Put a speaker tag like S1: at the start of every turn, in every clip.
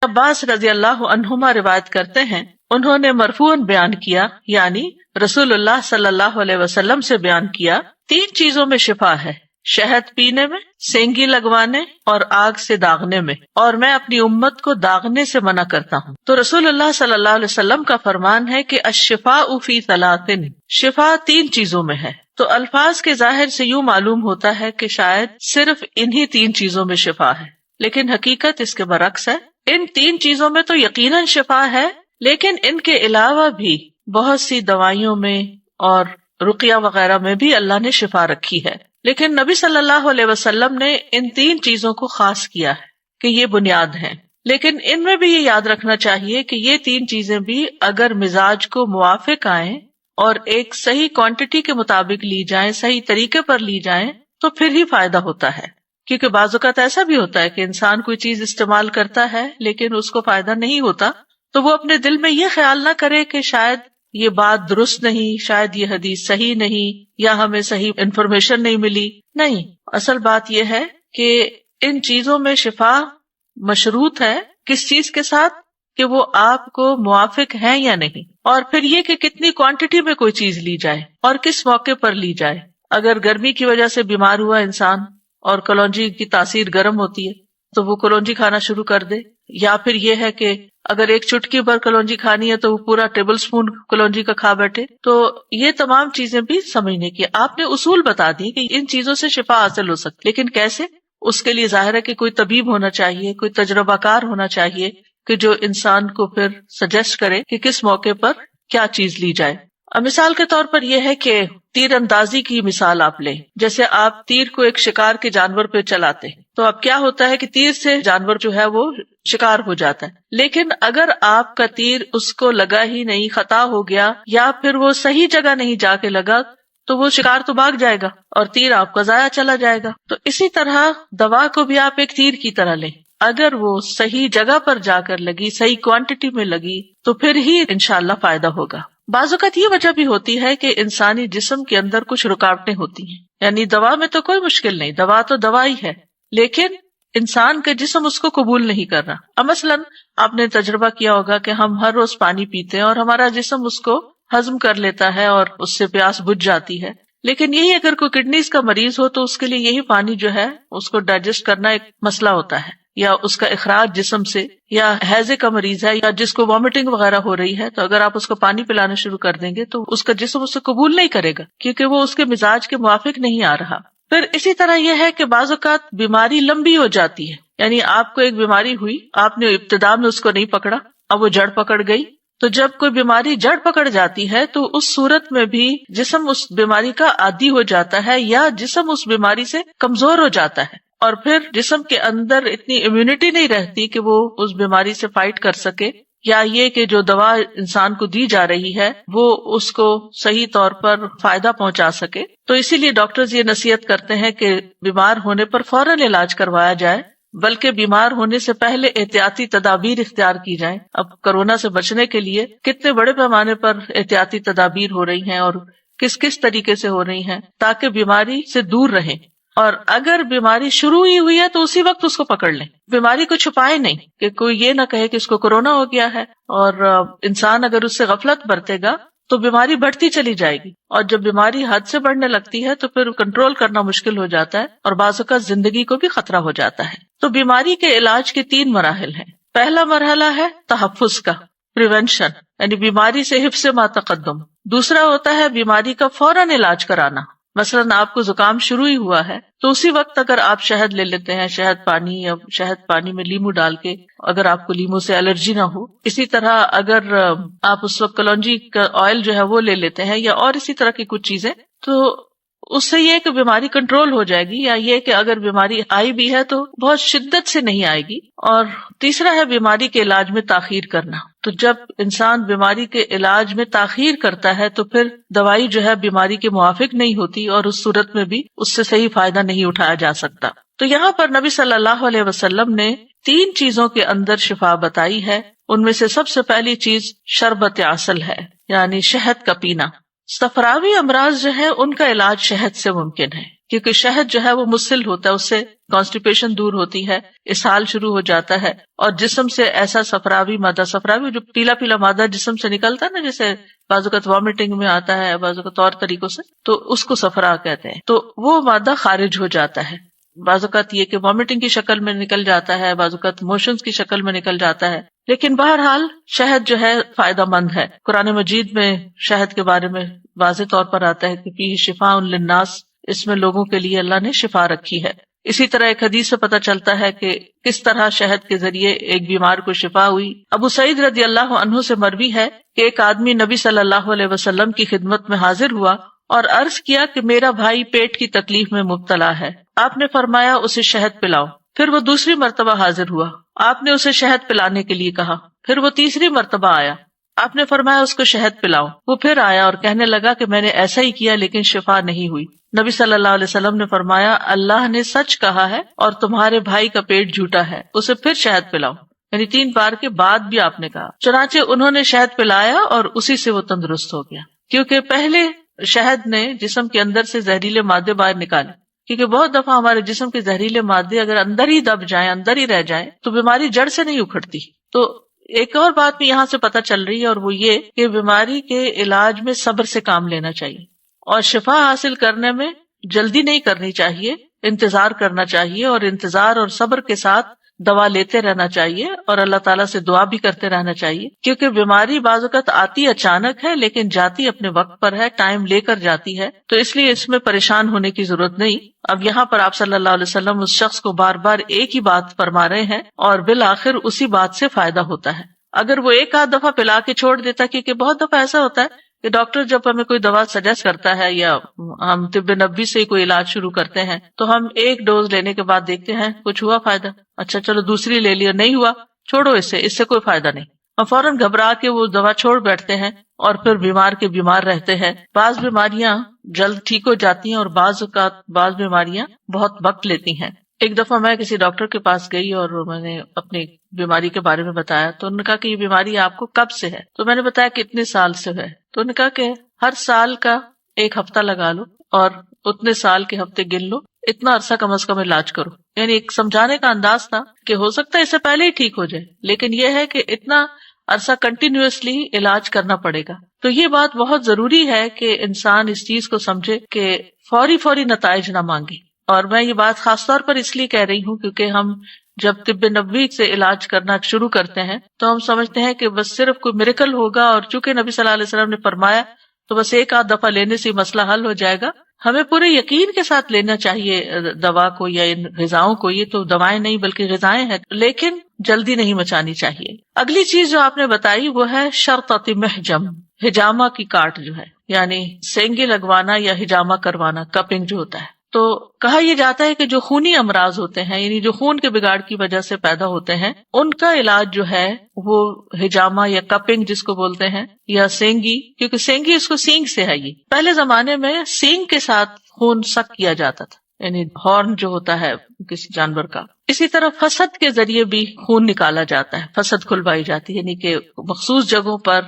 S1: عباس رضی اللہ عنہما روایت کرتے ہیں، انہوں نے مرفوعاً بیان کیا، یعنی رسول اللہ صلی اللہ علیہ وسلم سے بیان کیا، 3 چیزوں میں شفا ہے، شہد پینے میں، سینگی لگوانے اور آگ سے داغنے میں، اور میں اپنی امت کو داغنے سے منع کرتا ہوں۔ تو رسول اللہ صلی اللہ علیہ وسلم کا فرمان ہے کہ الشفاء فی 3، شفا 3 چیزوں میں ہے۔ تو الفاظ کے ظاہر سے یوں معلوم ہوتا ہے کہ شاید صرف انہی 3 چیزوں میں شفا ہے، لیکن حقیقت اس کے برعکس ہے۔ ان 3 چیزوں میں تو یقیناً شفا ہے، لیکن ان کے علاوہ بھی بہت سی دوائیوں میں اور رقیہ وغیرہ میں بھی اللہ نے شفا رکھی ہے، لیکن نبی صلی اللہ علیہ وسلم نے ان 3 چیزوں کو خاص کیا ہے کہ یہ بنیاد ہیں۔ لیکن ان میں بھی یہ یاد رکھنا چاہیے کہ یہ 3 چیزیں بھی اگر مزاج کو موافق آئیں اور ایک صحیح کوانٹٹی کے مطابق لی جائیں، صحیح طریقے پر لی جائیں، تو پھر ہی فائدہ ہوتا ہے۔ کیونکہ بعض اوقات ایسا بھی ہوتا ہے کہ انسان کوئی چیز استعمال کرتا ہے لیکن اس کو فائدہ نہیں ہوتا، تو وہ اپنے دل میں یہ خیال نہ کرے کہ شاید یہ بات درست نہیں، شاید یہ حدیث صحیح نہیں، یا ہمیں صحیح انفارمیشن نہیں ملی۔ نہیں، اصل بات یہ ہے کہ ان چیزوں میں شفا مشروط ہے کس چیز کے ساتھ، کہ وہ آپ کو موافق ہیں یا نہیں، اور پھر یہ کہ کتنی کوانٹٹی میں کوئی چیز لی جائے اور کس موقع پر لی جائے۔ اگر گرمی کی وجہ سے بیمار ہوا انسان اور کلونجی کی تاثیر گرم ہوتی ہے تو وہ کلونجی کھانا شروع کر دے، یا پھر یہ ہے کہ اگر ایک چٹکی بھر کلونجی کھانی ہے تو وہ پورا ٹیبل سپون کلونجی کا کھا بیٹھے۔ تو یہ تمام چیزیں بھی سمجھنے کی، آپ نے اصول بتا دی کہ ان چیزوں سے شفا حاصل ہو سکتی، لیکن کیسے؟ اس کے لیے ظاہر ہے کہ کوئی طبیب ہونا چاہیے، کوئی تجربہ کار ہونا چاہیے کہ جو انسان کو پھر سجیسٹ کرے کہ کس موقع پر کیا چیز لی جائے۔ اب مثال کے طور پر یہ ہے کہ تیر اندازی کی مثال آپ لیں، جیسے آپ تیر کو ایک شکار کے جانور پہ چلاتے ہیں تو اب کیا ہوتا ہے کہ تیر سے جانور جو ہے وہ شکار ہو جاتا ہے، لیکن اگر آپ کا تیر اس کو لگا ہی نہیں، خطا ہو گیا، یا پھر وہ صحیح جگہ نہیں جا کے لگا، تو وہ شکار تو بھاگ جائے گا اور تیر آپ کا ضائع چلا جائے گا۔ تو اسی طرح دوا کو بھی آپ ایک تیر کی طرح لیں، اگر وہ صحیح جگہ پر جا کر لگی، صحیح کوانٹٹی میں لگی، تو پھر ہی انشاءاللہ فائدہ ہوگا۔ بعض اوقات یہ وجہ بھی ہوتی ہے کہ انسانی جسم کے اندر کچھ رکاوٹیں ہوتی ہیں، یعنی دوا میں تو کوئی مشکل نہیں، دوا تو دوا ہی ہے، لیکن انسان کا جسم اس کو قبول نہیں کر رہا۔ اب مثلاً آپ نے تجربہ کیا ہوگا کہ ہم ہر روز پانی پیتے ہیں اور ہمارا جسم اس کو ہضم کر لیتا ہے اور اس سے پیاس بجھ جاتی ہے، لیکن یہی اگر کوئی کڈنیز کا مریض ہو تو اس کے لیے یہی پانی جو ہے اس کو ڈائجسٹ کرنا ایک مسئلہ ہوتا ہے، یا اس کا اخراج جسم سے، یا ہیضے کا مریض ہے یا جس کو وامٹنگ وغیرہ ہو رہی ہے، تو اگر آپ اس کو پانی پلانا شروع کر دیں گے تو اس کا جسم اسے قبول نہیں کرے گا، کیونکہ وہ اس کے مزاج کے موافق نہیں آ رہا۔ پھر اسی طرح یہ ہے کہ بعض اوقات بیماری لمبی ہو جاتی ہے، یعنی آپ کو ایک بیماری ہوئی، آپ نے ابتدا میں اس کو نہیں پکڑا، اب وہ جڑ پکڑ گئی، تو جب کوئی بیماری جڑ پکڑ جاتی ہے تو اس صورت میں بھی جسم اس بیماری کا عادی ہو جاتا ہے، یا جسم اس بیماری سے کمزور ہو جاتا ہے، اور پھر جسم کے اندر اتنی امیونٹی نہیں رہتی کہ وہ اس بیماری سے فائٹ کر سکے، یا یہ کہ جو دوا انسان کو دی جا رہی ہے وہ اس کو صحیح طور پر فائدہ پہنچا سکے۔ تو اسی لیے ڈاکٹرز یہ نصیحت کرتے ہیں کہ بیمار ہونے پر فوراً علاج کروایا جائے، بلکہ بیمار ہونے سے پہلے احتیاطی تدابیر اختیار کی جائیں۔ اب کورونا سے بچنے کے لیے کتنے بڑے پیمانے پر احتیاطی تدابیر ہو رہی ہیں اور کس کس طریقے سے ہو رہی ہیں تاکہ بیماری سے دور رہیں، اور اگر بیماری شروع ہی ہوئی ہے تو اسی وقت اس کو پکڑ لیں، بیماری کو چھپائے نہیں کہ کوئی یہ نہ کہے کہ اس کو کورونا ہو گیا ہے، اور انسان اگر اس سے غفلت برتے گا تو بیماری بڑھتی چلی جائے گی، اور جب بیماری حد سے بڑھنے لگتی ہے تو پھر کنٹرول کرنا مشکل ہو جاتا ہے اور بعض اوقات زندگی کو بھی خطرہ ہو جاتا ہے۔ تو بیماری کے علاج کے 3 مراحل ہیں۔ پہلا مرحلہ ہے تحفظ کا، پریونشن، یعنی بیماری سے حفظ ما تقدم۔ دوسرا ہوتا ہے بیماری کا فوراً علاج کرانا، مثلاً آپ کو زکام شروع ہی ہوا ہے تو اسی وقت اگر آپ شہد لے لیتے ہیں، شہد پانی، یا شہد پانی میں لیمو ڈال کے، اگر آپ کو لیمو سے الرجی نہ ہو، اسی طرح اگر آپ اس وقت کلونجی کا آئل جو ہے وہ لے لیتے ہیں، یا اور اسی طرح کی کچھ چیزیں، تو اس سے یہ کہ بیماری کنٹرول ہو جائے گی، یا یہ کہ اگر بیماری آئی بھی ہے تو بہت شدت سے نہیں آئے گی۔ اور تیسرا ہے بیماری کے علاج میں تاخیر کرنا۔ تو جب انسان بیماری کے علاج میں تاخیر کرتا ہے تو پھر دوائی جو ہے بیماری کے موافق نہیں ہوتی، اور اس صورت میں بھی اس سے صحیح فائدہ نہیں اٹھایا جا سکتا۔ تو یہاں پر نبی صلی اللہ علیہ وسلم نے 3 چیزوں کے اندر شفا بتائی ہے، ان میں سے سب سے پہلی چیز شربت عسل ہے، یعنی شہد کا پینا۔ صفراوی امراض جو ہے ان کا علاج شہد سے ممکن ہے، کیونکہ شہد جو ہے وہ مسل ہوتا ہے، اس سے کانسٹیپیشن دور ہوتی ہے، اسہال شروع ہو جاتا ہے، اور جسم سے ایسا صفراوی مادہ، صفراوی جو پیلا پیلا مادہ جسم سے نکلتا ہے نا، جیسے بعض اوقات وامٹنگ میں آتا ہے، بعض اوقات اور طریقوں سے، تو اس کو صفرا کہتے ہیں، تو وہ مادہ خارج ہو جاتا ہے۔ بعض اوقات یہ کہ وامٹنگ کی شکل میں نکل جاتا ہے، بعض اوقات موشنز کی شکل میں نکل جاتا ہے، لیکن بہرحال شہد جو ہے فائدہ مند ہے۔ قرآن مجید میں شہد کے بارے میں واضح طور پر آتا ہے کہ فیہ شفاء للناس، اس میں لوگوں کے لیے اللہ نے شفا رکھی ہے۔ اسی طرح ایک حدیث سے پتہ چلتا ہے کہ کس طرح شہد کے ذریعے ایک بیمار کو شفا ہوئی۔ ابو سعید رضی اللہ عنہ سے مروی ہے کہ ایک آدمی نبی صلی اللہ علیہ وسلم کی خدمت میں حاضر ہوا اور عرض کیا کہ میرا بھائی پیٹ کی تکلیف میں مبتلا ہے۔ آپ نے فرمایا اسے شہد پلاؤ۔ پھر وہ دوسری مرتبہ حاضر ہوا، آپ نے اسے شہد پلانے کے لیے کہا۔ پھر وہ تیسری مرتبہ آیا، آپ نے فرمایا اس کو شہد پلاؤ۔ وہ پھر آیا اور کہنے لگا کہ میں نے ایسا ہی کیا لیکن شفا نہیں ہوئی۔ نبی صلی اللہ علیہ وسلم نے فرمایا اللہ نے سچ کہا ہے اور تمہارے بھائی کا پیٹ جھوٹا ہے، اسے پھر شہد پلاؤ۔ یعنی 3 بار کے بعد بھی آپ نے کہا۔ چنانچہ انہوں نے شہد پلایا اور اسی سے وہ تندرست ہو گیا، کیونکہ پہلے شہد نے جسم کے اندر سے زہریلے مادے باہر نکالے، کیونکہ بہت دفعہ ہمارے جسم کے زہریلے مادے اگر اندر ہی دب جائیں، اندر ہی رہ جائیں، تو بیماری جڑ سے نہیں اکھڑتی۔ تو ایک اور بات بھی یہاں سے پتہ چل رہی ہے، اور وہ یہ کہ بیماری کے علاج میں صبر سے کام لینا چاہیے، اور شفا حاصل کرنے میں جلدی نہیں کرنی چاہیے، انتظار کرنا چاہیے، اور انتظار اور صبر کے ساتھ دوا لیتے رہنا چاہیے، اور اللہ تعالیٰ سے دعا بھی کرتے رہنا چاہیے، کیونکہ بیماری بعض اوقات آتی اچانک ہے لیکن جاتی اپنے وقت پر ہے، ٹائم لے کر جاتی ہے، تو اس لیے اس میں پریشان ہونے کی ضرورت نہیں۔ اب یہاں پر آپ صلی اللہ علیہ وسلم اس شخص کو بار بار ایک ہی بات فرما رہے ہیں، اور بالآخر اسی بات سے فائدہ ہوتا ہے۔ اگر وہ ایک آدھ دفعہ پلا کے چھوڑ دیتا، کیونکہ بہت دفعہ ایسا ہوتا ہے کہ ڈاکٹر جب ہمیں کوئی دوا سجیسٹ کرتا ہے یا ہم طب نبوی سے کوئی علاج شروع کرتے ہیں، تو ہم ایک ڈوز لینے کے بعد دیکھتے ہیں کچھ ہوا فائدہ، اچھا چلو دوسری لے لیا، نہیں ہوا، چھوڑو اس سے کوئی فائدہ نہیں، ہم فوراً گھبرا کے وہ دوا چھوڑ بیٹھتے ہیں، اور پھر بیمار کے بیمار رہتے ہیں۔ بعض بیماریاں جلد ٹھیک ہو جاتی ہیں اور بعض بیماریاں بہت وقت لیتی ہیں۔ ایک دفعہ میں کسی ڈاکٹر کے پاس گئی اور میں نے اپنی بیماری کے بارے میں بتایا، تو انہوں نے کہا کہ یہ بیماری آپ کو کب سے ہے؟ تو میں نے بتایا کہ اتنے سال سے ہے۔ تو انہوں نے کہا کہ ہر سال کا 1 ہفتہ لگا لو اور اتنے سال کے ہفتے گن لو، اتنا عرصہ کم از کم علاج کرو۔ یعنی ایک سمجھانے کا انداز تھا کہ ہو سکتا ہے اس سے پہلے ہی ٹھیک ہو جائے، لیکن یہ ہے کہ اتنا عرصہ کنٹینیوسلی علاج کرنا پڑے گا۔ تو یہ بات بہت ضروری ہے کہ انسان اس چیز کو سمجھے کہ فوری نتائج نہ مانگے۔ اور میں یہ بات خاص طور پر اس لیے کہہ رہی ہوں کیونکہ ہم جب طب نبوی سے علاج کرنا شروع کرتے ہیں تو ہم سمجھتے ہیں کہ بس صرف کوئی میریکل ہوگا، اور چونکہ نبی صلی اللہ علیہ وسلم نے فرمایا تو بس 1 آدھ دفعہ لینے سے مسئلہ حل ہو جائے گا۔ ہمیں پورے یقین کے ساتھ لینا چاہیے دوا کو یا ان غذاؤں کو، یہ تو دوائیں نہیں بلکہ غذائیں ہیں، لیکن جلدی نہیں مچانی چاہیے۔ اگلی چیز جو آپ نے بتائی وہ ہے شرطۃ محجم، ہجامہ کی کاٹ جو ہے، یعنی سینگی لگوانا یا ہجامہ کروانا، کپنگ جو ہوتا ہے۔ تو کہا یہ جاتا ہے کہ جو خونی امراض ہوتے ہیں، یعنی جو خون کے بگاڑ کی وجہ سے پیدا ہوتے ہیں، ان کا علاج جو ہے وہ ہجامہ یا کپنگ جس کو بولتے ہیں، یا سینگی، کیونکہ سینگی اس کو سینگ سے ہے۔ یہ پہلے زمانے میں سینگ کے ساتھ خون سک کیا جاتا تھا، یعنی ہارن جو ہوتا ہے کسی جانور کا۔ اسی طرح فسد کے ذریعے بھی خون نکالا جاتا ہے، فسد کھلوائی جاتی ہے، یعنی کہ مخصوص جگہوں پر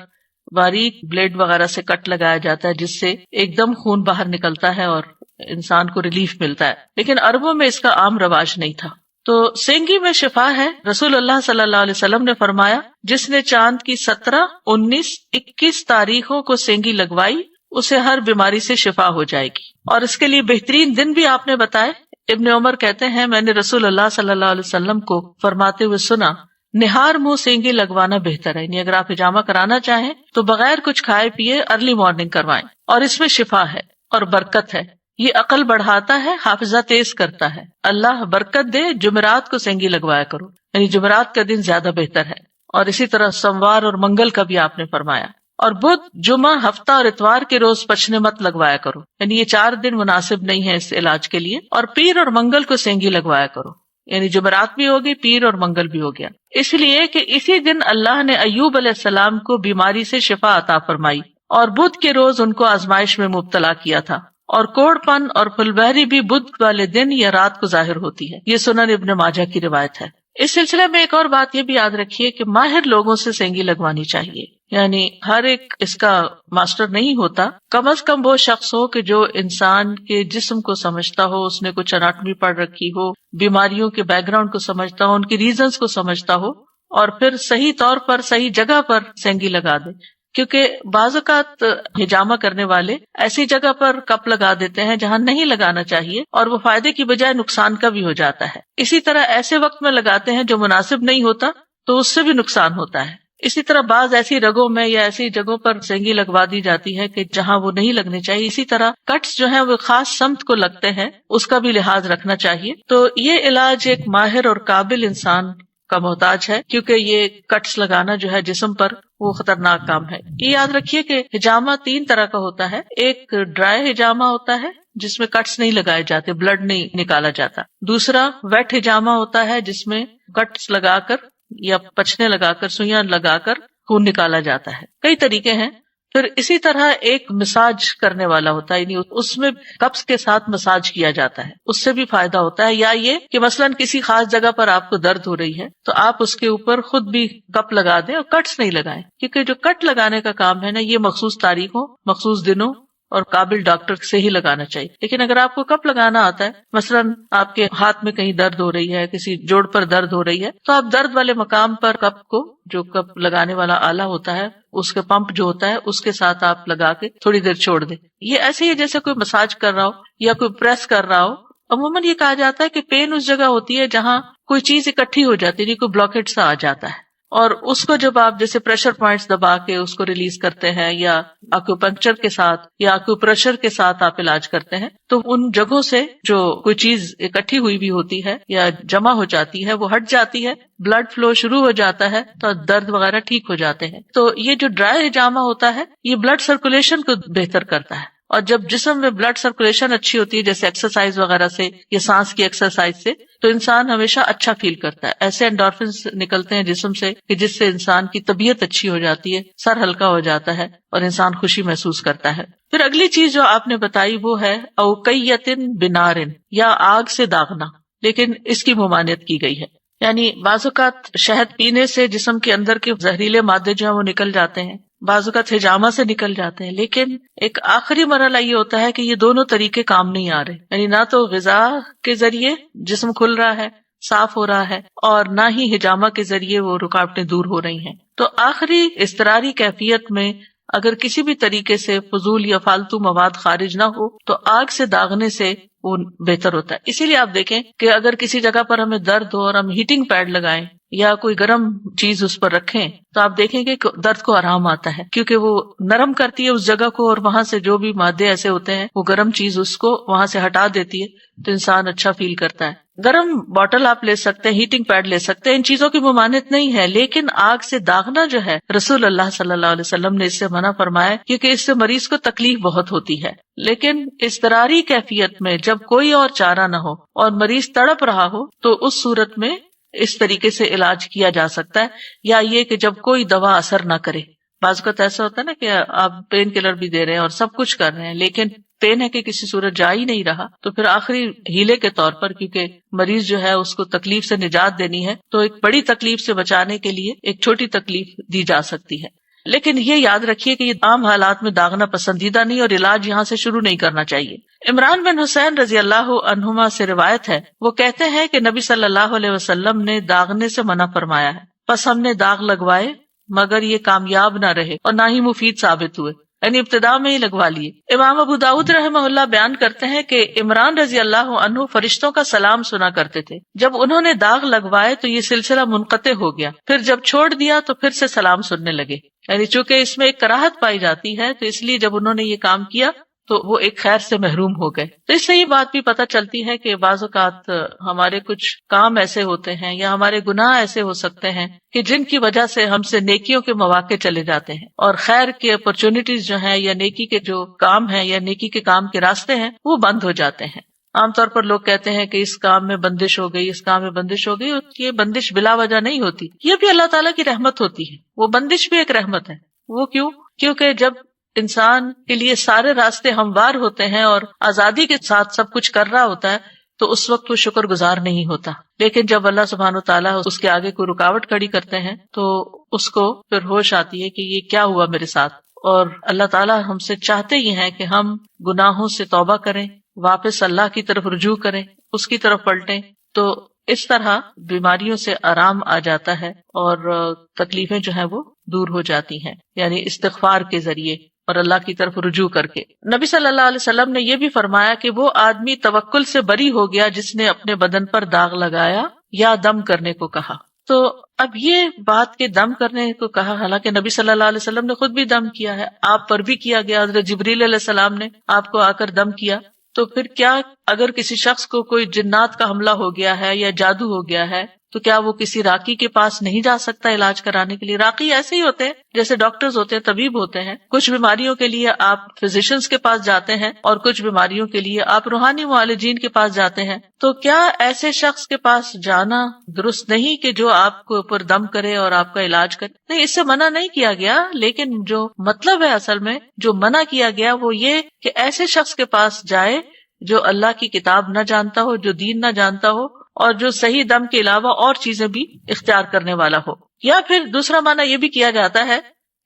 S1: باریک بلیڈ وغیرہ سے کٹ لگایا جاتا ہے جس سے ایک دم خون باہر نکلتا ہے اور انسان کو ریلیف ملتا ہے، لیکن عربوں میں اس کا عام رواج نہیں تھا۔ تو سینگی میں شفا ہے۔ رسول اللہ صلی اللہ علیہ وسلم نے فرمایا جس نے چاند کی 17، 19، 21 تاریخوں کو سینگی لگوائی اسے ہر بیماری سے شفا ہو جائے گی، اور اس کے لیے بہترین دن بھی آپ نے بتائے۔ ابن عمر کہتے ہیں میں نے رسول اللہ صلی اللہ علیہ وسلم کو فرماتے ہوئے سنا نہار منہ سینگی لگوانا بہتر ہے، یعنی اگر آپ ہجامہ کرانا چاہیں تو بغیر کچھ کھائے پیے ارلی مارننگ کروائیں، اور اس میں شفا ہے اور برکت ہے، یہ عقل بڑھاتا ہے، حافظہ تیز کرتا ہے، اللہ برکت دے۔ جمعرات کو سینگی لگوایا کرو، یعنی جمعرات کا دن زیادہ بہتر ہے، اور اسی طرح سوموار اور منگل کا بھی آپ نے فرمایا، اور بدھ، جمعہ، ہفتہ اور اتوار کے روز پچنے مت لگوایا کرو، یعنی یہ 4 دن مناسب نہیں ہے اس علاج کے لیے، اور پیر اور منگل کو سینگی لگوایا کرو، یعنی جمعرات بھی ہوگی، پیر اور منگل بھی ہو گیا، اس لیے کہ اسی دن اللہ نے ایوب علیہ السلام کو بیماری سے شفا عطا فرمائی، اور بدھ کے روز ان کو آزمائش میں مبتلا کیا تھا، اور کوڑ پن اور پھل بہری بھی بدھ والے دن یا رات کو ظاہر ہوتی ہے۔ یہ سنن ابن ماجہ کی روایت ہے۔ اس سلسلے میں ایک اور بات یہ بھی یاد رکھیے کہ ماہر لوگوں سے سینگی لگوانی چاہیے، یعنی ہر ایک اس کا ماسٹر نہیں ہوتا، کم از کم وہ شخص ہو کہ جو انسان کے جسم کو سمجھتا ہو، اس نے کچھ اناٹمی پڑھ رکھی ہو، بیماریوں کے بیک گراؤنڈ کو سمجھتا ہو، ان کی ریزنز کو سمجھتا ہو، اور پھر صحیح طور پر صحیح جگہ پر سینگی لگا دے. کیونکہ بعض اوقات ہجامہ کرنے والے ایسی جگہ پر کپ لگا دیتے ہیں جہاں نہیں لگانا چاہیے، اور وہ فائدے کی بجائے نقصان کا بھی ہو جاتا ہے. اسی طرح ایسے وقت میں لگاتے ہیں جو مناسب نہیں ہوتا تو اس سے بھی نقصان ہوتا ہے. اسی طرح بعض ایسی رگوں میں یا ایسی جگہوں پر سینگی لگوا دی جاتی ہے کہ جہاں وہ نہیں لگنی چاہیے. اسی طرح کٹس جو ہیں وہ خاص سمت کو لگتے ہیں، اس کا بھی لحاظ رکھنا چاہیے. تو یہ علاج ایک ماہر اور قابل انسان کا محتاج ہے، کیونکہ یہ کٹس لگانا جو ہے جسم پر وہ خطرناک کام ہے. یہ یاد رکھیے کہ ہجامہ 3 طرح کا ہوتا ہے. ایک ڈرائی ہجامہ ہوتا ہے جس میں کٹس نہیں لگائے جاتے، بلڈ نہیں نکالا جاتا. دوسرا ویٹ ہجامہ ہوتا ہے جس میں کٹس لگا کر یا پچنے لگا کر، سوئیاں لگا کر خون نکالا جاتا ہے. کئی طریقے ہیں. پھر اسی طرح ایک مساج کرنے والا ہوتا ہے، یعنی اس میں کپس کے ساتھ مساج کیا جاتا ہے، اس سے بھی فائدہ ہوتا ہے. یا یہ کہ مثلاً کسی خاص جگہ پر آپ کو درد ہو رہی ہے تو آپ اس کے اوپر خود بھی کپ لگا دیں اور کٹس نہیں لگائیں، کیونکہ جو کٹ لگانے کا کام ہے نا، یہ مخصوص تاریخوں، مخصوص دنوں اور قابل ڈاکٹر سے ہی لگانا چاہیے. لیکن اگر آپ کو کپ لگانا آتا ہے، مثلاً آپ کے ہاتھ میں کہیں درد ہو رہی ہے، کسی جوڑ پر درد ہو رہی ہے، تو آپ درد والے مقام پر کپ کو، جو کپ لگانے والا آلہ ہوتا ہے، اس کے پمپ جو ہوتا ہے اس کے ساتھ آپ لگا کے تھوڑی دیر چھوڑ دیں. یہ ایسے ہی جیسے کوئی مساج کر رہا ہو یا کوئی پریس کر رہا ہو. عموماً یہ کہا جاتا ہے کہ پین اس جگہ ہوتی ہے جہاں کوئی چیز اکٹھی ہو جاتی ہے، کوئی بلاکیٹ سا آ جاتا ہے، اور اس کو جب آپ جیسے پریشر پوائنٹس دبا کے اس کو ریلیز کرتے ہیں، یا ایکوپنکچر کے ساتھ یا ایکوپریشر کے ساتھ آپ علاج کرتے ہیں، تو ان جگہوں سے جو کوئی چیز اکٹھی ہوئی بھی ہوتی ہے یا جمع ہو جاتی ہے وہ ہٹ جاتی ہے، بلڈ فلو شروع ہو جاتا ہے، تو درد وغیرہ ٹھیک ہو جاتے ہیں. تو یہ جو ڈرائی ہجامہ ہوتا ہے یہ بلڈ سرکولیشن کو بہتر کرتا ہے. اور جب جسم میں بلڈ سرکولیشن اچھی ہوتی ہے، جیسے ایکسرسائز وغیرہ سے یا سانس کی ایکسرسائز سے، تو انسان ہمیشہ اچھا فیل کرتا ہے. ایسے انڈورفنس نکلتے ہیں جسم سے کہ جس سے انسان کی طبیعت اچھی ہو جاتی ہے، سر ہلکا ہو جاتا ہے اور انسان خوشی محسوس کرتا ہے. پھر اگلی چیز جو آپ نے بتائی وہ ہے اوقیتن بنارن، یا آگ سے داغنا، لیکن اس کی ممانعت کی گئی ہے. یعنی بعض اوقات شہد پینے سے جسم کے اندر کے زہریلے مادے جو ہیں وہ نکل جاتے ہیں، بعض اوقات ہجامہ سے نکل جاتے ہیں، لیکن ایک آخری مرحلہ یہ ہوتا ہے کہ یہ دونوں طریقے کام نہیں آ رہے. یعنی نہ تو غذا کے ذریعے جسم کھل رہا ہے، صاف ہو رہا ہے، اور نہ ہی ہجامہ کے ذریعے وہ رکاوٹیں دور ہو رہی ہیں. تو آخری اضطراری کیفیت میں اگر کسی بھی طریقے سے فضول یا فالتو مواد خارج نہ ہو تو آگ سے داغنے سے وہ بہتر ہوتا ہے. اسی لیے آپ دیکھیں کہ اگر کسی جگہ پر ہمیں درد ہو اور ہم ہیٹنگ پیڈ لگائیں یا کوئی گرم چیز اس پر رکھیں تو آپ دیکھیں گے کہ درد کو آرام آتا ہے، کیونکہ وہ نرم کرتی ہے اس جگہ کو، اور وہاں سے جو بھی مادے ایسے ہوتے ہیں وہ گرم چیز اس کو وہاں سے ہٹا دیتی ہے، تو انسان اچھا فیل کرتا ہے. گرم باٹل آپ لے سکتے ہیں، ہیٹنگ پیڈ لے سکتے ہیں، ان چیزوں کی ممانعت نہیں ہے. لیکن آگ سے داغنا جو ہے، رسول اللہ صلی اللہ علیہ وسلم نے اس سے منع فرمایا، کیونکہ اس سے مریض کو تکلیف بہت ہوتی ہے. لیکن اضطراری کیفیت میں جب کوئی اور چارہ نہ ہو اور مریض تڑپ رہا ہو تو اس صورت میں اس طریقے سے علاج کیا جا سکتا ہے. یا یہ کہ جب کوئی دوا اثر نہ کرے. بعض اوقات ایسا ہوتا ہے نا کہ آپ پین کلر بھی دے رہے ہیں اور سب کچھ کر رہے ہیں، لیکن پین ہے کہ کسی صورت جا ہی نہیں رہا، تو پھر آخری ہیلے کے طور پر، کیونکہ مریض جو ہے اس کو تکلیف سے نجات دینی ہے، تو ایک بڑی تکلیف سے بچانے کے لیے ایک چھوٹی تکلیف دی جا سکتی ہے. لیکن یہ یاد رکھیے کہ یہ عام حالات میں داغنا پسندیدہ نہیں، اور علاج یہاں سے شروع نہیں کرنا چاہیے. عمران بن حسین رضی اللہ عنہما سے روایت ہے، وہ کہتے ہیں کہ نبی صلی اللہ علیہ وسلم نے داغنے سے منع فرمایا ہے، پس ہم نے داغ لگوائے مگر یہ کامیاب نہ رہے اور نہ ہی مفید ثابت ہوئے، یعنی ابتدا میں ہی لگوا لیے. امام ابو داؤد رحمہ اللہ بیان کرتے ہیں کہ عمران رضی اللہ عنہ فرشتوں کا سلام سنا کرتے تھے. جب انہوں نے داغ لگوائے تو یہ سلسلہ منقطع ہو گیا، پھر جب چھوڑ دیا تو پھر سے سلام سننے لگے. یعنی چونکہ اس میں ایک کراہت پائی جاتی ہے، تو اس لیے جب انہوں نے یہ کام کیا تو وہ ایک خیر سے محروم ہو گئے. تو اس سے یہ بات بھی پتہ چلتی ہے کہ بعض اوقات ہمارے کچھ کام ایسے ہوتے ہیں یا ہمارے گناہ ایسے ہو سکتے ہیں کہ جن کی وجہ سے ہم سے نیکیوں کے مواقع چلے جاتے ہیں، اور خیر کے اپرچونٹیز جو ہیں یا نیکی کے جو کام ہیں یا نیکی کے کام کے راستے ہیں وہ بند ہو جاتے ہیں. عام طور پر لوگ کہتے ہیں کہ اس کام میں بندش ہو گئی، اس کام میں بندش ہو گئی. یہ بندش بلا وجہ نہیں ہوتی، یہ بھی اللہ تعالیٰ کی رحمت ہوتی ہے. وہ بندش بھی ایک رحمت ہے. وہ کیوں؟ کیونکہ جب انسان کے لیے سارے راستے ہموار ہوتے ہیں اور آزادی کے ساتھ سب کچھ کر رہا ہوتا ہے تو اس وقت وہ شکر گزار نہیں ہوتا. لیکن جب اللہ سبحانہ و تعالیٰ اس کے آگے کوئی رکاوٹ کھڑی کرتے ہیں تو اس کو پھر ہوش آتی ہے کہ یہ کیا ہوا میرے ساتھ. اور اللہ تعالیٰ ہم سے چاہتے ہی ہیں کہ ہم گناہوں سے توبہ کریں، واپس اللہ کی طرف رجوع کریں، اس کی طرف پلٹیں. تو اس طرح بیماریوں سے آرام آ جاتا ہے اور تکلیفیں جو ہیں وہ دور ہو جاتی ہیں، یعنی استغفار کے ذریعے اور اللہ کی طرف رجوع کر کے. نبی صلی اللہ علیہ وسلم نے یہ بھی فرمایا کہ وہ آدمی توکل سے بری ہو گیا جس نے اپنے بدن پر داغ لگایا یا دم کرنے کو کہا. تو اب یہ بات کہ دم کرنے کو کہا، حالانکہ نبی صلی اللہ علیہ وسلم نے خود بھی دم کیا ہے، آپ پر بھی کیا گیا، حضرت جبریل علیہ السلام نے آپ کو آ کر دم کیا. تو پھر کیا اگر کسی شخص کو کوئی جنات کا حملہ ہو گیا ہے یا جادو ہو گیا ہے تو کیا وہ کسی راقی کے پاس نہیں جا سکتا علاج کرانے کے لیے؟ راقی ایسے ہی ہوتے ہیں جیسے ڈاکٹرز ہوتے ہیں، طبیب ہوتے ہیں. کچھ بیماریوں کے لیے آپ فزیشنز کے پاس جاتے ہیں اور کچھ بیماریوں کے لیے آپ روحانی معالجین کے پاس جاتے ہیں. تو کیا ایسے شخص کے پاس جانا درست نہیں کہ جو آپ کو اوپر دم کرے اور آپ کا علاج کرے؟ نہیں، اس سے منع نہیں کیا گیا، لیکن جو مطلب ہے اصل میں جو منع کیا گیا وہ یہ کہ ایسے شخص کے پاس جائے جو اللہ کی کتاب نہ جانتا ہو، جو دین نہ جانتا ہو، اور جو صحیح دم کے علاوہ اور چیزیں بھی اختیار کرنے والا ہو. یا پھر دوسرا معنی یہ بھی کیا جاتا ہے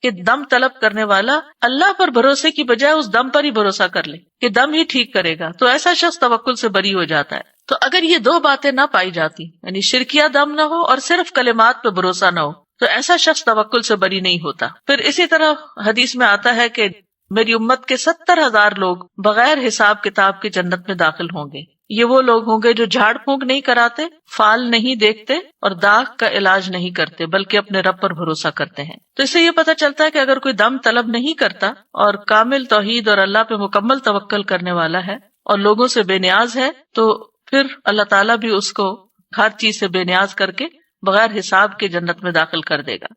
S1: کہ دم طلب کرنے والا اللہ پر بھروسے کی بجائے اس دم پر ہی بھروسہ کر لے کہ دم ہی ٹھیک کرے گا، تو ایسا شخص توکل سے بری ہو جاتا ہے. تو اگر یہ دو باتیں نہ پائی جاتی، یعنی شرکیہ دم نہ ہو اور صرف کلمات پہ بھروسہ نہ ہو، تو ایسا شخص توکل سے بری نہیں ہوتا. پھر اسی طرح حدیث میں آتا ہے کہ میری امت کے 70,000 لوگ بغیر حساب کتاب کے جنت میں داخل ہوں گے. یہ وہ لوگ ہوں گے جو جھاڑ پھونک نہیں کراتے، فال نہیں دیکھتے اور داغ کا علاج نہیں کرتے، بلکہ اپنے رب پر بھروسہ کرتے ہیں. تو اس سے یہ پتہ چلتا ہے کہ اگر کوئی دم طلب نہیں کرتا اور کامل توحید اور اللہ پہ مکمل توکل کرنے والا ہے اور لوگوں سے بے نیاز ہے، تو پھر اللہ تعالیٰ بھی اس کو ہر چیز سے بے نیاز کر کے بغیر حساب کے جنت میں داخل کر دے گا.